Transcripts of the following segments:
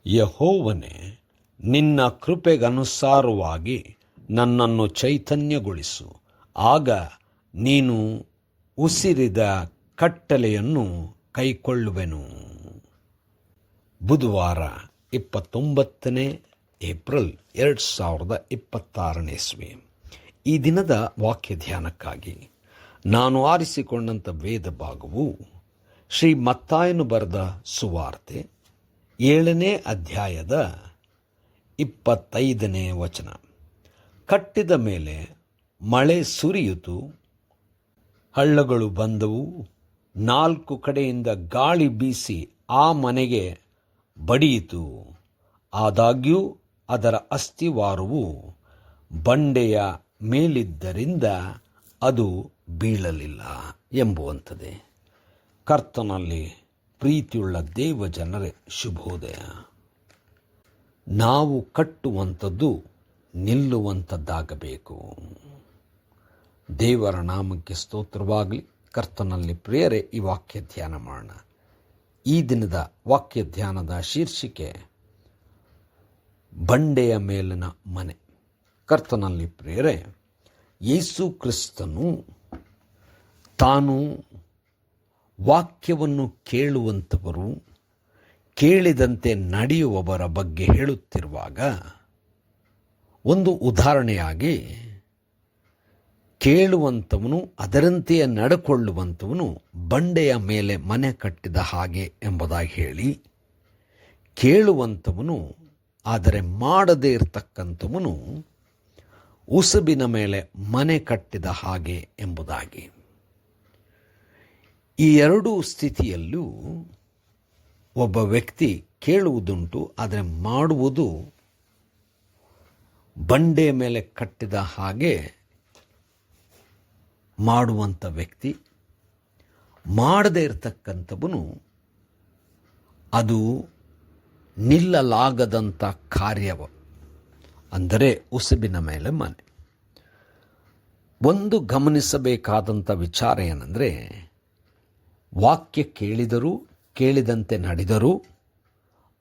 ಯೆಹೋವನೇ, ನಿನ್ನ ಕೃಪೆಗನುಸಾರವಾಗಿ ನನ್ನನ್ನು ಚೈತನ್ಯಗೊಳಿಸು. ಆಗ ನೀನು ಉಸಿರಿದ ಕಟ್ಟಳೆಯನ್ನು ಕೈಕೊಳ್ಳುವೆನು. ಬುಧವಾರ 29 ಏಪ್ರಿಲ್ 2026 ಇಸ್ವಿ. ಈ ದಿನದ ವಾಕ್ಯ ಧ್ಯಾನಕ್ಕಾಗಿ ನಾನು ಆರಿಸಿಕೊಂಡಂಥ ವೇದ ಭಾಗವು ಶ್ರೀ ಮತ್ತಾಯನು ಬರೆದ ಸುವಾರ್ತೆ 7ನೇ ಅಧ್ಯಾಯದ 25ನೇ ವಚನ. ಕಟ್ಟಿದ ಮೇಲೆ ಮಳೆ ಸುರಿಯಿತು, ಹಳ್ಳಗಳು ಬಂದವು, 4 ಕಡೆಯಿಂದ ಗಾಳಿ ಬೀಸಿ ಆ ಮನೆಗೆ ಬಡಿಯಿತು. ಆದಾಗ್ಯೂ ಅದರ ಅಸ್ತಿವಾರವು ಬಂಡೆಯ ಮೇಲಿದ್ದರಿಂದ ಅದು ಬೀಳಲಿಲ್ಲ ಎಂಬುವಂಥದ್ದೇ. ಕರ್ತನಲ್ಲಿ ಪ್ರೀತಿಯುಳ್ಳ ದೇವ ಜನರೇ, ಶುಭೋದಯ. ನಾವು ಕಟ್ಟುವಂಥದ್ದು ನಿಲ್ಲುವಂಥದ್ದಾಗಬೇಕು. ದೇವರ ನಾಮಕ್ಕೆ ಸ್ತೋತ್ರವಾಗಲಿ. ಕರ್ತನಲ್ಲಿ ಪ್ರಿಯರೇ, ಈ ವಾಕ್ಯ ಧ್ಯಾನ ಮಾಡೋಣ. ಈ ದಿನದ ವಾಕ್ಯ ಧ್ಯಾನದ ಶೀರ್ಷಿಕೆ ಬಂಡೆಯ ಮೇಲಿನ ಮನೆ. ಕರ್ತನಲ್ಲಿ ಪ್ರಿಯರೇ, ಯೇಸು ಕ್ರಿಸ್ತನು ತಾನು ವಾಕ್ಯವನ್ನು ಕೇಳುವಂಥವರು, ಕೇಳಿದಂತೆ ನಡೆಯುವವರ ಬಗ್ಗೆ ಹೇಳುತ್ತಿರುವಾಗ ಒಂದು ಉದಾಹರಣೆಯಾಗಿ ಕೇಳುವಂಥವನು ಅದರಂತೆಯೇ ನಡೆಕೊಳ್ಳುವಂಥವನು ಬಂಡೆಯ ಮೇಲೆ ಮನೆ ಕಟ್ಟಿದ ಹಾಗೆ ಎಂಬುದಾಗಿ ಹೇಳಿ, ಕೇಳುವಂಥವನು ಆದರೆ ಮಾಡದೇ ಇರತಕ್ಕಂಥವನು ಉಸುಬಿನ ಮೇಲೆ ಮನೆ ಕಟ್ಟಿದ ಹಾಗೆ ಎಂಬುದಾಗಿ. ಈ ಎರಡೂ ಸ್ಥಿತಿಯಲ್ಲೂ ಒಬ್ಬ ವ್ಯಕ್ತಿ ಕೇಳುವುದುಂಟು, ಆದರೆ ಮಾಡುವುದು ಬಂಡೆ ಮೇಲೆ ಕಟ್ಟಿದ ಹಾಗೆ ಮಾಡುವಂಥ ವ್ಯಕ್ತಿ. ಮಾಡದೇ ಇರತಕ್ಕಂಥವನು ಅದು ನಿಲ್ಲಲಾಗದಂಥ ಕಾರ್ಯವ, ಅಂದರೆ ಉಸುಬಿನ ಮೇಲೆ ಮನೆ. ಒಂದು ಗಮನಿಸಬೇಕಾದಂಥ ವಿಚಾರ ಏನಂದರೆ, ವಾಕ್ಯ ಕೇಳಿದರೂ ಕೇಳಿದಂತೆ ನಡೆದರೂ,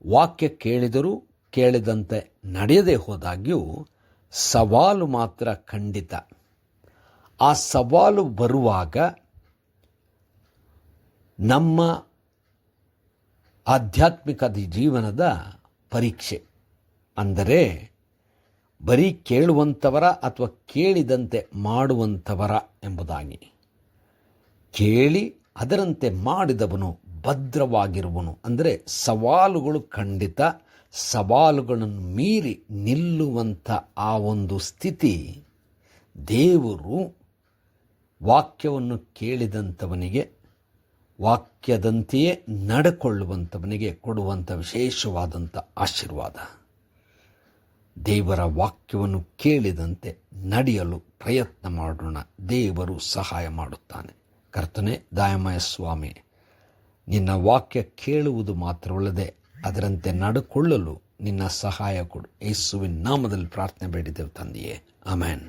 ವಾಕ್ಯ ಕೇಳಿದರೂ ಕೇಳಿದಂತೆ ನಡೆಯದೇ ಹೋದಾಗ್ಯೂ ಸವಾಲು ಮಾತ್ರ ಖಂಡಿತ. ಆ ಸವಾಲು ಬರುವಾಗ ನಮ್ಮ ಆಧ್ಯಾತ್ಮಿಕ ಜೀವನದ ಪರೀಕ್ಷೆ, ಅಂದರೆ ಬರೀ ಕೇಳುವಂಥವರ ಅಥವಾ ಕೇಳಿದಂತೆ ಮಾಡುವಂಥವರ ಎಂಬುದಾಗಿ. ಕೇಳಿ ಅದರಂತೆ ಮಾಡಿದವನು ಭದ್ರವಾಗಿರುವನು, ಅಂದರೆ ಸವಾಲುಗಳು ಖಂಡಿತ, ಸವಾಲುಗಳನ್ನು ಮೀರಿ ನಿಲ್ಲುವಂಥ ಆ ಒಂದು ಸ್ಥಿತಿ ದೇವರು ವಾಕ್ಯವನ್ನು ಕೇಳಿದಂಥವನಿಗೆ, ವಾಕ್ಯದಂತೆಯೇ ನಡೆಕೊಳ್ಳುವಂಥವನಿಗೆ ಕೊಡುವಂಥ ವಿಶೇಷವಾದಂಥ ಆಶೀರ್ವಾದ. ದೇವರ ವಾಕ್ಯವನ್ನು ಕೇಳಿದಂತೆ ನಡೆಯಲು ಪ್ರಯತ್ನ ಮಾಡೋಣ. ದೇವರು ಸಹಾಯ ಮಾಡುತ್ತಾನೆ. ಕರ್ತನೇ, ದಯಾಮಯ ಸ್ವಾಮಿ, ನಿನ್ನ ವಾಕ್ಯ ಕೇಳುವುದು ಮಾತ್ರವಲ್ಲದೆ ಅದರಂತೆ ನಡೆಕೊಳ್ಳಲು ನಿನ್ನ ಸಹಾಯ ಕೊಡು. ಯೇಸುವಿನ ನಾಮದಲ್ಲಿ ಪ್ರಾರ್ಥನೆ ಬೇಡಿದೆವು ತಂದೆಯೇ, ಆಮೆನ್.